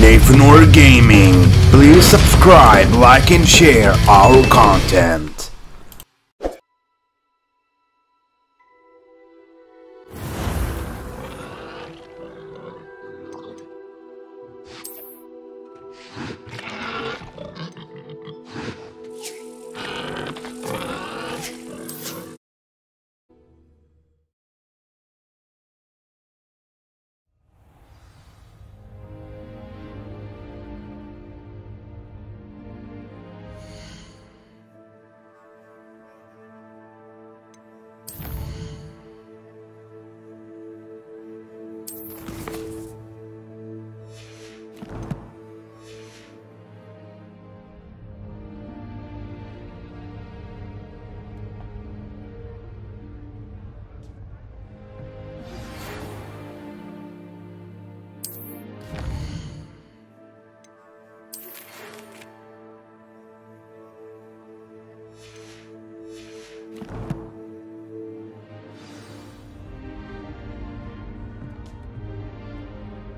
NathanOr Gaming. Please subscribe, like and share our content.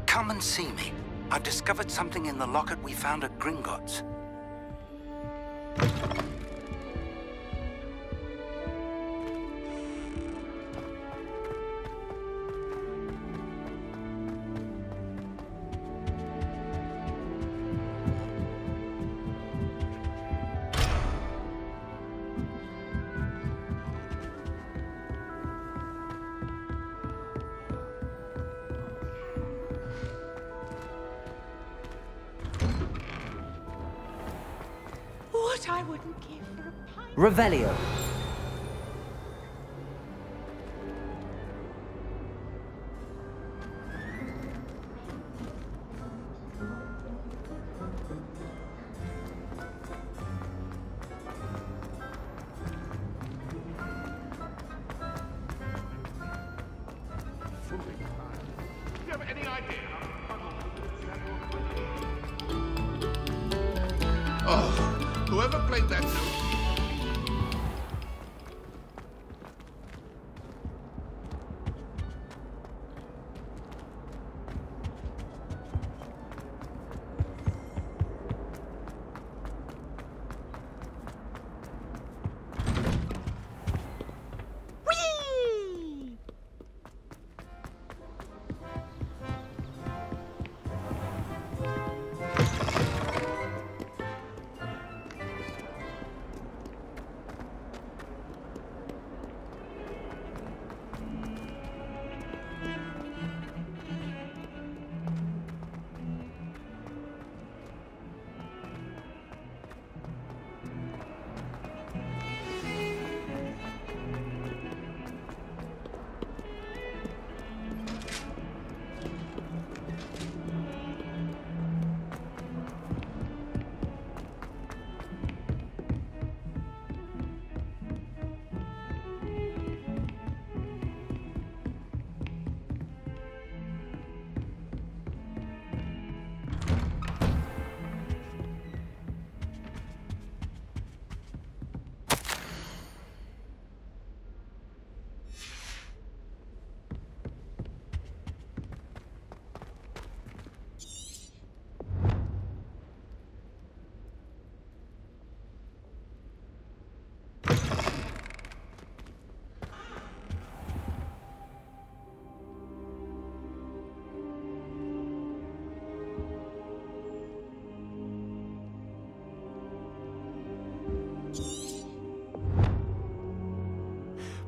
Come and see me. I've discovered something in the locket we found at Gringotts. I wouldn't give for a pint. Revelio. Do you have any idea how whoever played that note.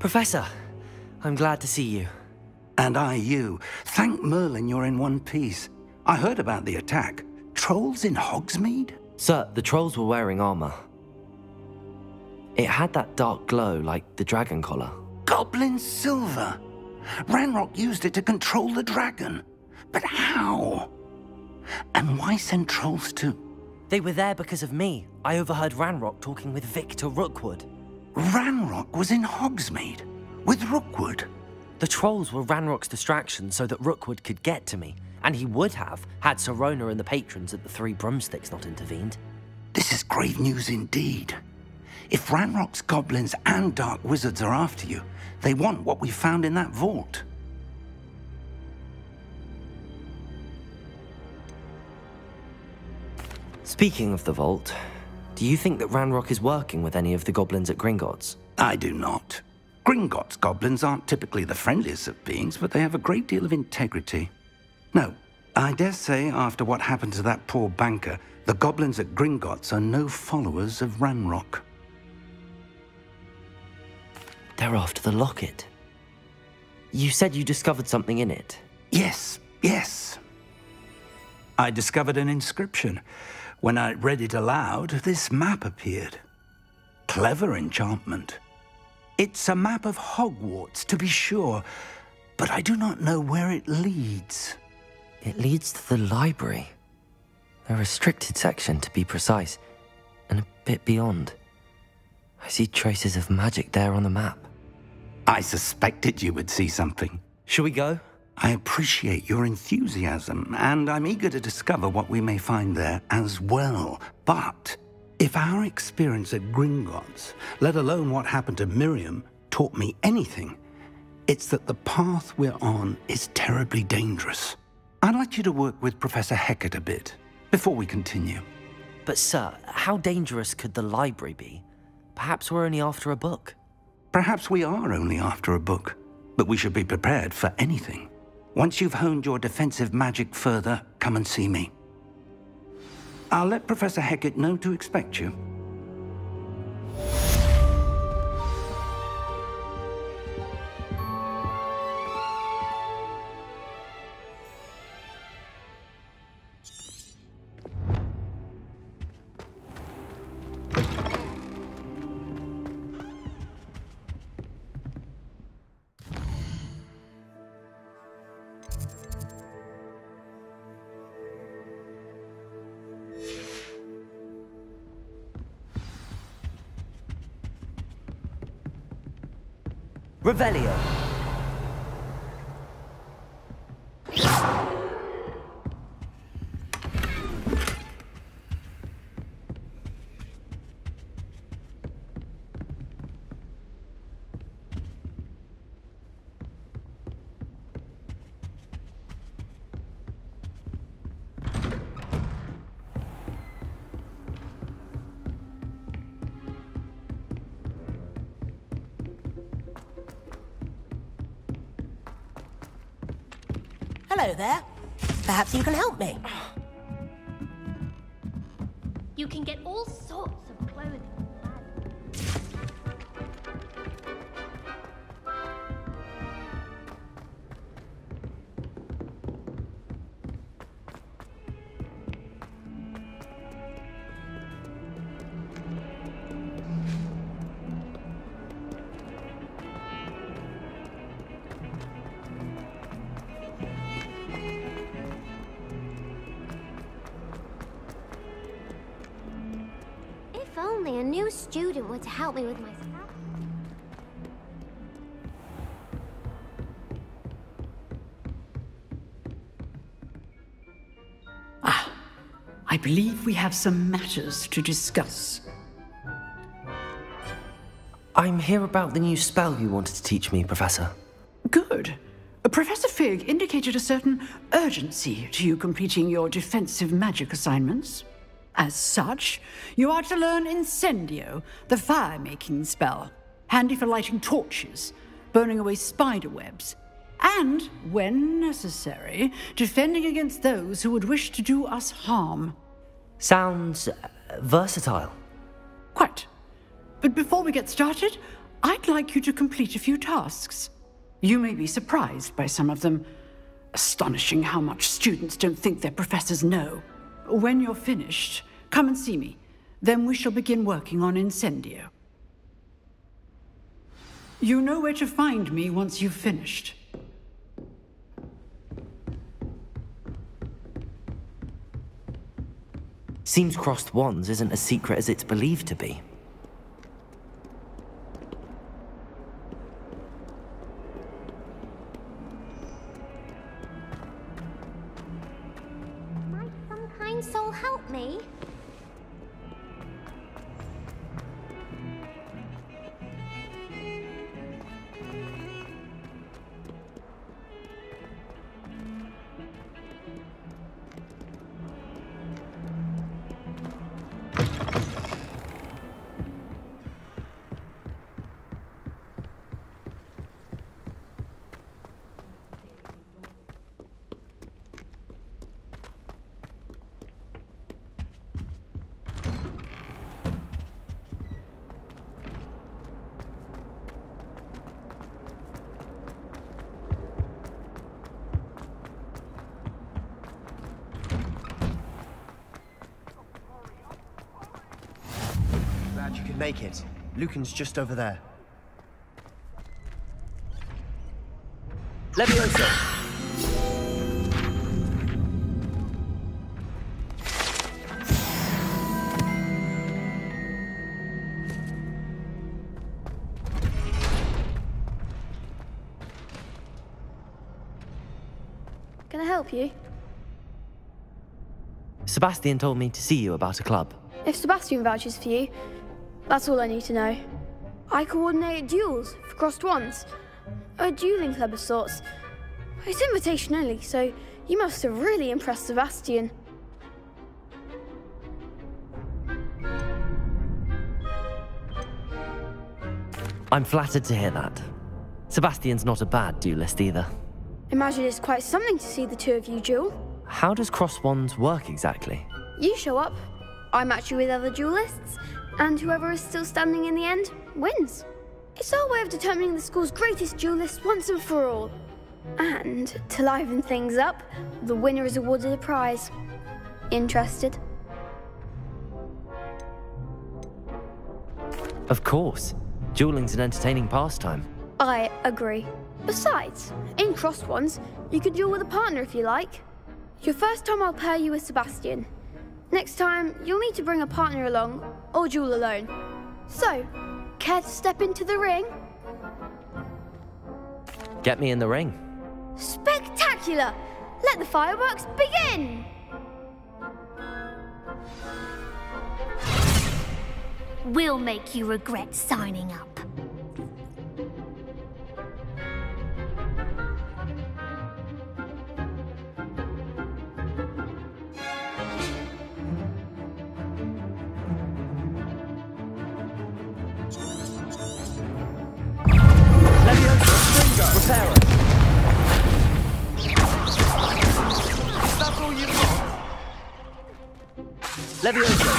Professor, I'm glad to see you. And I you. Thank Merlin you're in one piece. I heard about the attack. Trolls in Hogsmeade? Sir, the trolls were wearing armor. It had that dark glow like the dragon collar. Goblin silver! Ranrok used it to control the dragon. But how? And why send trolls too? They were there because of me. I overheard Ranrok talking with Victor Rookwood. Ranrok was in Hogsmeade with Rookwood. The trolls were Ranrock's distraction so that Rookwood could get to me, and he would have had Sirona and the patrons at the Three Broomsticks not intervened. This is grave news indeed. If Ranrock's goblins and dark wizards are after you, they want what we found in that vault. Speaking of the vault, do you think that Ranrok is working with any of the goblins at Gringotts? I do not. Gringotts goblins aren't typically the friendliest of beings, but they have a great deal of integrity. No, I dare say after what happened to that poor banker, the goblins at Gringotts are no followers of Ranrok. They're after the locket. You said you discovered something in it. Yes. I discovered an inscription. When I read it aloud, this map appeared. Clever enchantment. It's a map of Hogwarts, to be sure, but I do not know where it leads. It leads to the library. The restricted section, to be precise, and a bit beyond. I see traces of magic there on the map. I suspected you would see something. Shall we go? I appreciate your enthusiasm, and I'm eager to discover what we may find there as well. But if our experience at Gringotts, let alone what happened to Miriam, taught me anything, it's that the path we're on is terribly dangerous. I'd like you to work with Professor Hecat a bit before we continue. But sir, how dangerous could the library be? Perhaps we're only after a book. Perhaps we are only after a book, but we should be prepared for anything. Once you've honed your defensive magic further, come and see me. I'll let Professor Hecat know to expect you. Revelio. Hello there. Perhaps you can help me. You can get all sorts of clothing. If only a new student were to help me with my stuff. I believe we have some matters to discuss. I'm here about the new spell you wanted to teach me, Professor. Good. Professor Fig indicated a certain urgency to you completing your defensive magic assignments. As such, you are to learn Incendio, the fire-making spell, handy for lighting torches, burning away spider webs, and, when necessary, defending against those who would wish to do us harm. Sounds versatile. Quite. But before we get started, I'd like you to complete a few tasks. You may be surprised by some of them. Astonishing how much students don't think their professors know. When you're finished, come and see me. Then we shall begin working on Incendio. You know where to find me once you've finished. Seems crossed wands isn't as secret as it's believed to be. Might some kind soul help me? glad you could make it. Lucan's just over there. Levioso! Can I help you? Sebastian told me to see you about a club. If Sebastian vouches for you, that's all I need to know. I coordinate duels for crossed wands. A dueling club of sorts. It's invitation only, so you must have really impressed Sebastian. I'm flattered to hear that. Sebastian's not a bad duelist either. Imagine it's quite something to see the two of you duel. How does cross wands work exactly? You show up, I match you with other duelists, and whoever is still standing in the end wins. It's our way of determining the school's greatest duelist once and for all. And to liven things up, the winner is awarded a prize. Interested? Of course. Dueling's an entertaining pastime. I agree. Besides, in crossed wands, you can duel with a partner if you like. Your first time I'll pair you with Sebastian. Next time, you'll need to bring a partner along, or duel alone. So, care to step into the ring? Get me in the ring. Spectacular! Let the fireworks begin! We'll make you regret signing up. Repairer. That's all you've got. Levioso.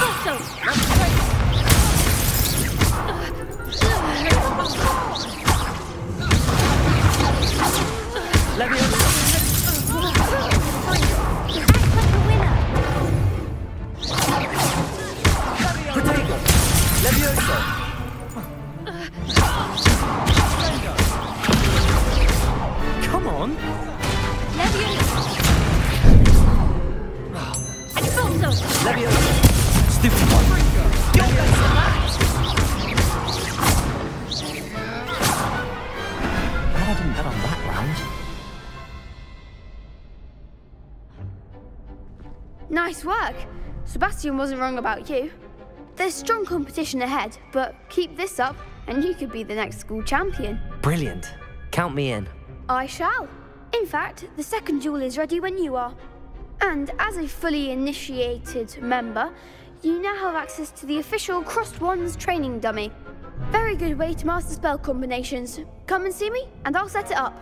Come on! Levioso. Stupid one! Glad I didn't bet on that round. Nice work. Sebastian wasn't wrong about you. There's strong competition ahead, but keep this up and you could be the next school champion. Brilliant. Count me in. I shall. In fact, the second duel is ready when you are. And as a fully initiated member, you now have access to the official Crossed Wands training dummy. Very good way to master spell combinations. Come and see me, and I'll set it up.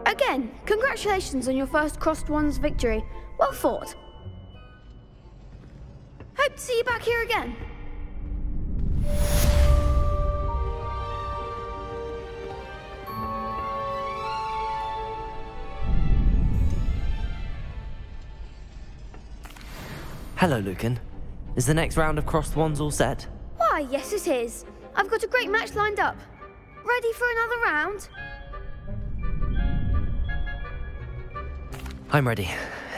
Again, congratulations on your first Crossed Wands victory. Well fought. Hope to see you back here again. Hello, Lucan. Is the next round of Crossed Wands all set? Why, yes it is. I've got a great match lined up. Ready for another round? I'm ready.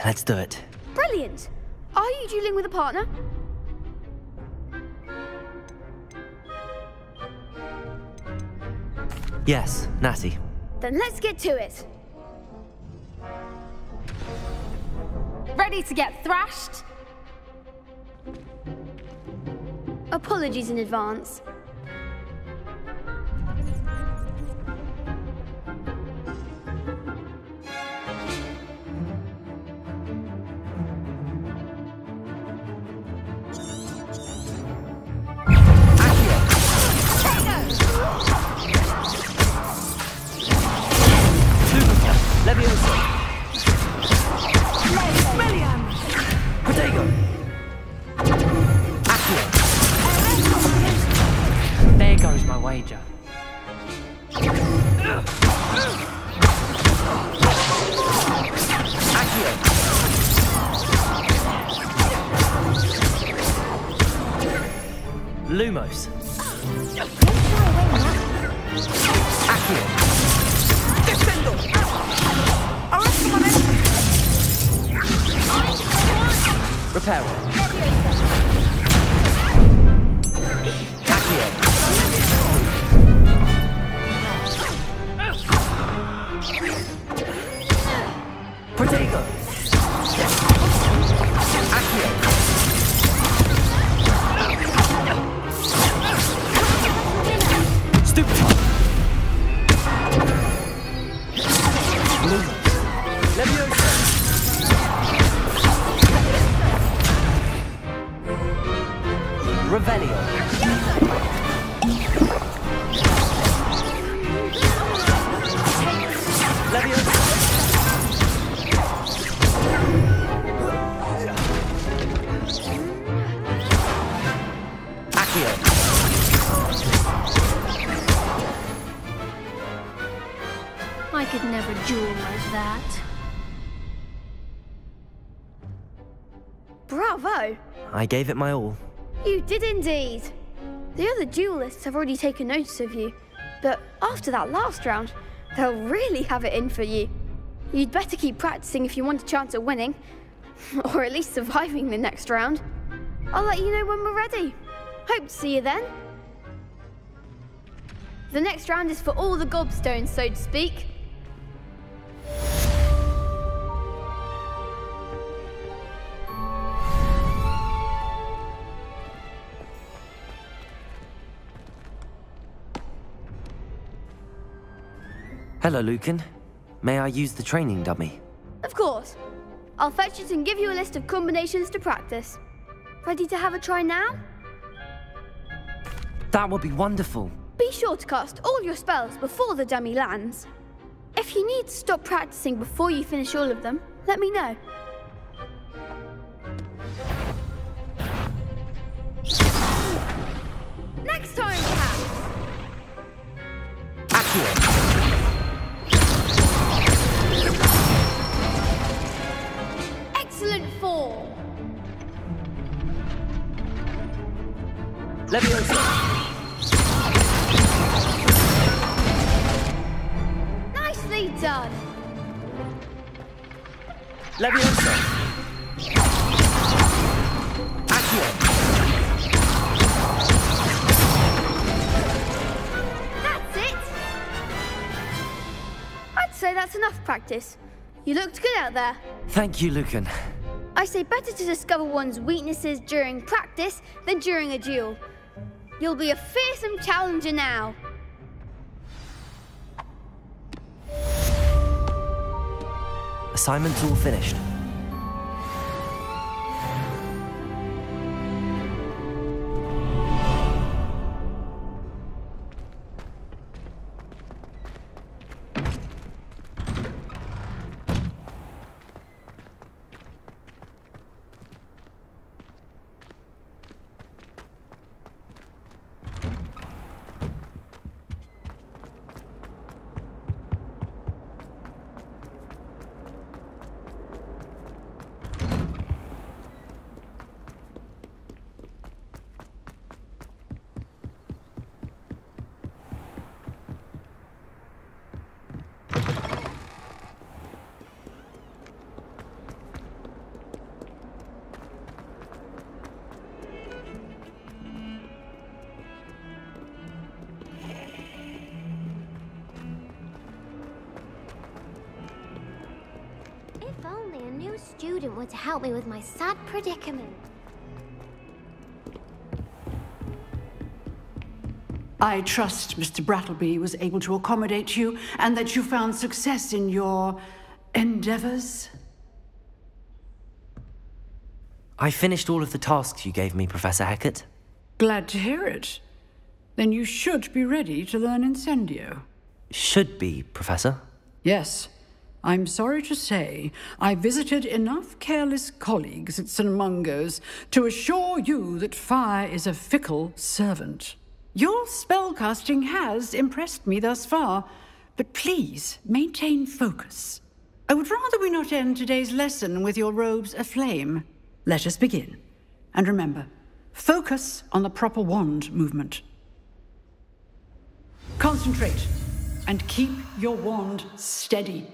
Let's do it. Brilliant. Are you dueling with a partner? Yes, Natty. Then let's get to it. Ready to get thrashed? Apologies in advance. There goes my wager. Lumos. Accio. Descendant. Repair. Accio. Protagonist. Accio. Stupid. Leviosa. Revelio. Leviosa. Accio. I could never duel like that. Bravo! I gave it my all. You did indeed. The other duelists have already taken notice of you, but after that last round, they'll really have it in for you. You'd better keep practicing if you want a chance at winning, or at least surviving the next round. I'll let you know when we're ready. Hope to see you then. The next round is for all the gobstones, so to speak. Hello, Lucan. May I use the training dummy? Of course. I'll fetch it and give you a list of combinations to practice. Ready to have a try now? That would be wonderful. Be sure to cast all your spells before the dummy lands. If you need to stop practicing before you finish all of them, let me know. Next time, perhaps! Accio. Excellent form! Leviosa. Nicely done! Leviosa. Accio. That's it! I'd say that's enough practice. You looked good out there. Thank you, Lucan. I say better to discover one's weaknesses during practice than during a duel. You'll be a fearsome challenger now. Assignment's all finished. If only a new student were to help me with my sad predicament. I trust Mr. Brattleby was able to accommodate you and that you found success in your endeavors. I finished all of the tasks you gave me, Professor Hecat. Glad to hear it. Then you should be ready to learn Incendio. Should be, Professor. Yes. I'm sorry to say, I visited enough careless colleagues at St. Mungo's to assure you that fire is a fickle servant. Your spellcasting has impressed me thus far, but please maintain focus. I would rather we not end today's lesson with your robes aflame. Let us begin. And remember, focus on the proper wand movement. Concentrate, and keep your wand steady.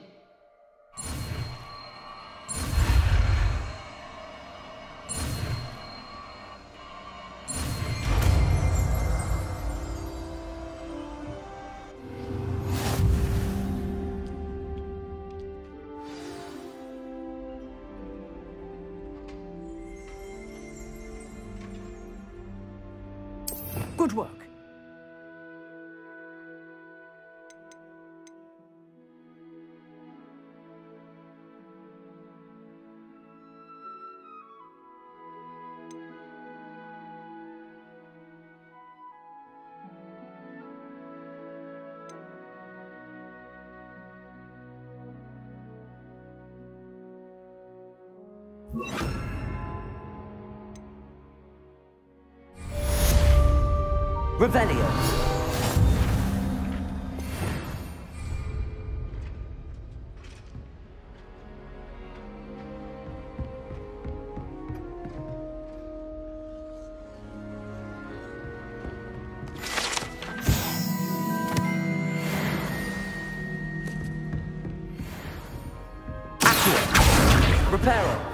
Good work. Revelio. Accio. Reparo.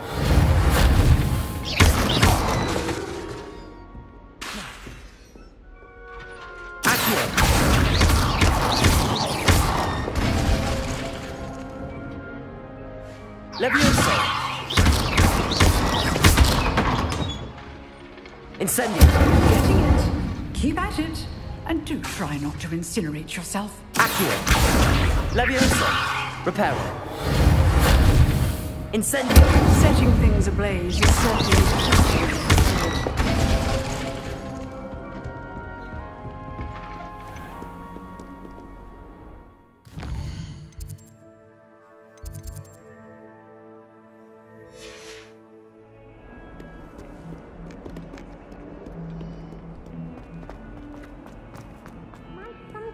Levioso. Incendio. Getting it. Keep at it. And do try not to incinerate yourself. Accio. Levioso. Reparo. Incendio. Setting things ablaze is certainly...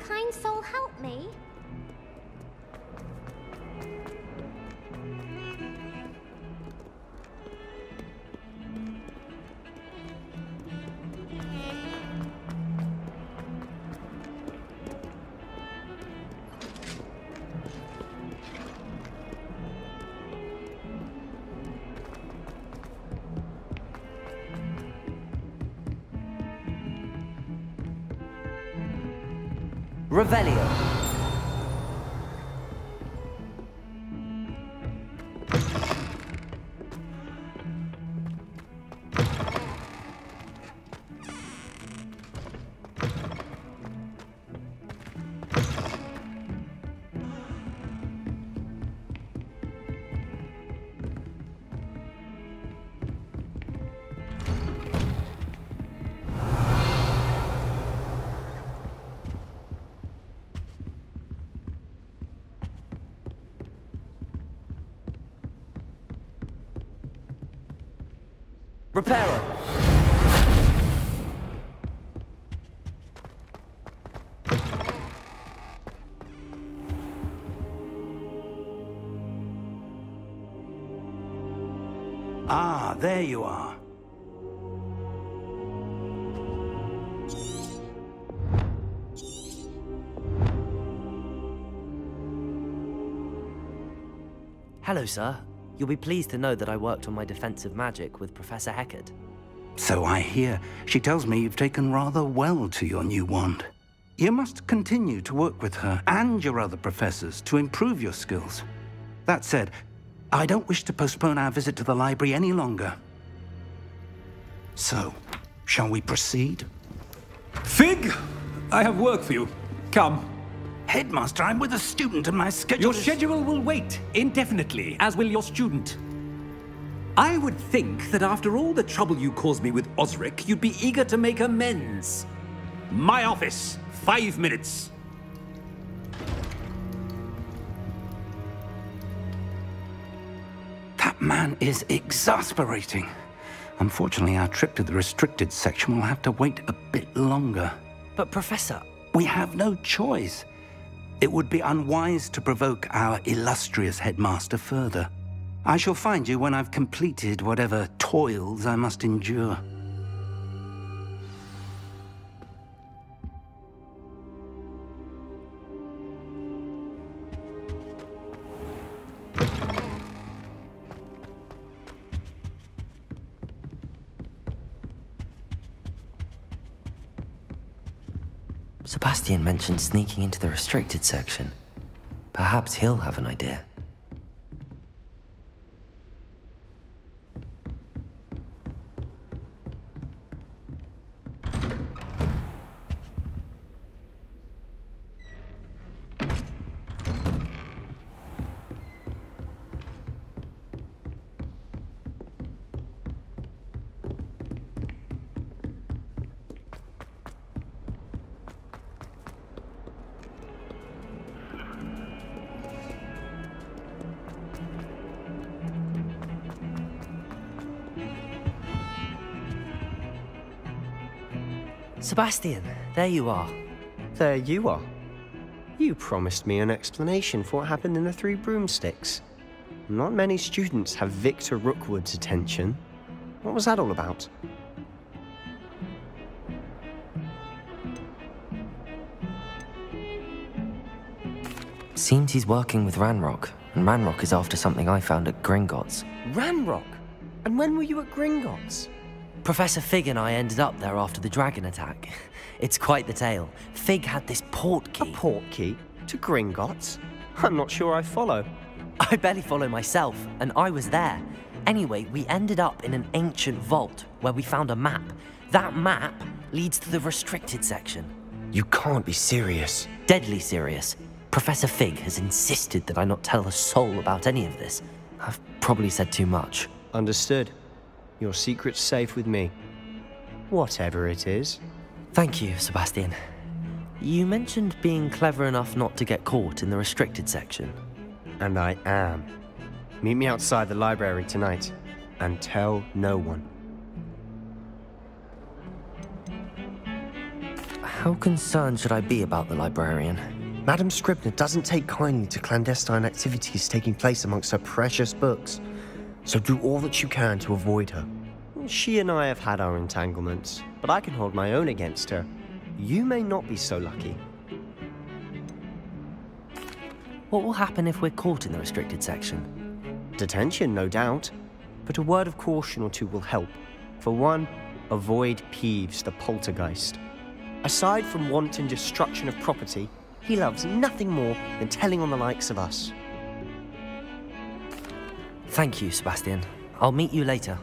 Kind soul help me? Revelio. Reparo. Ah, there you are. Hello, sir. You'll be pleased to know that I worked on my defensive magic with Professor Heckard. So I hear. She tells me you've taken rather well to your new wand. You must continue to work with her and your other professors to improve your skills. That said, I don't wish to postpone our visit to the library any longer. So, shall we proceed? Fig, I have work for you. Come. Headmaster, I'm with a student and my schedule Your schedule will wait indefinitely, as will your student. I would think that after all the trouble you caused me with Osric, you'd be eager to make amends. My office, 5 minutes. That man is exasperating. Unfortunately, our trip to the restricted section will have to wait a bit longer. But, Professor... We have no choice. It would be unwise to provoke our illustrious headmaster further. I shall find you when I've completed whatever toils I must endure. Sebastian mentioned sneaking into the restricted section. Perhaps he'll have an idea. Sebastian, there you are. There you are. You promised me an explanation for what happened in the Three Broomsticks. Not many students have Victor Rookwood's attention. What was that all about? Seems he's working with Ranrok, and Ranrok is after something I found at Gringotts. Ranrok? And when were you at Gringotts? Professor Fig and I ended up there after the dragon attack. It's quite the tale. Fig had this portkey. A portkey? To Gringotts? I'm not sure I follow. I barely follow myself, and I was there. Anyway, we ended up in an ancient vault where we found a map. That map leads to the restricted section. You can't be serious. Deadly serious. Professor Fig has insisted that I not tell a soul about any of this. I've probably said too much. Understood. Your secret's safe with me. Whatever it is. Thank you, Sebastian. You mentioned being clever enough not to get caught in the restricted section. And I am. Meet me outside the library tonight, and tell no one. How concerned should I be about the librarian? Madam Scribner doesn't take kindly to clandestine activities taking place amongst her precious books. So do all that you can to avoid her. She and I have had our entanglements, but I can hold my own against her. You may not be so lucky. What will happen if we're caught in the restricted section? Detention, no doubt. But a word of caution or two will help. For one, avoid Peeves, the poltergeist. Aside from wanton destruction of property, he loves nothing more than telling on the likes of us. Thank you, Sebastian. I'll meet you later.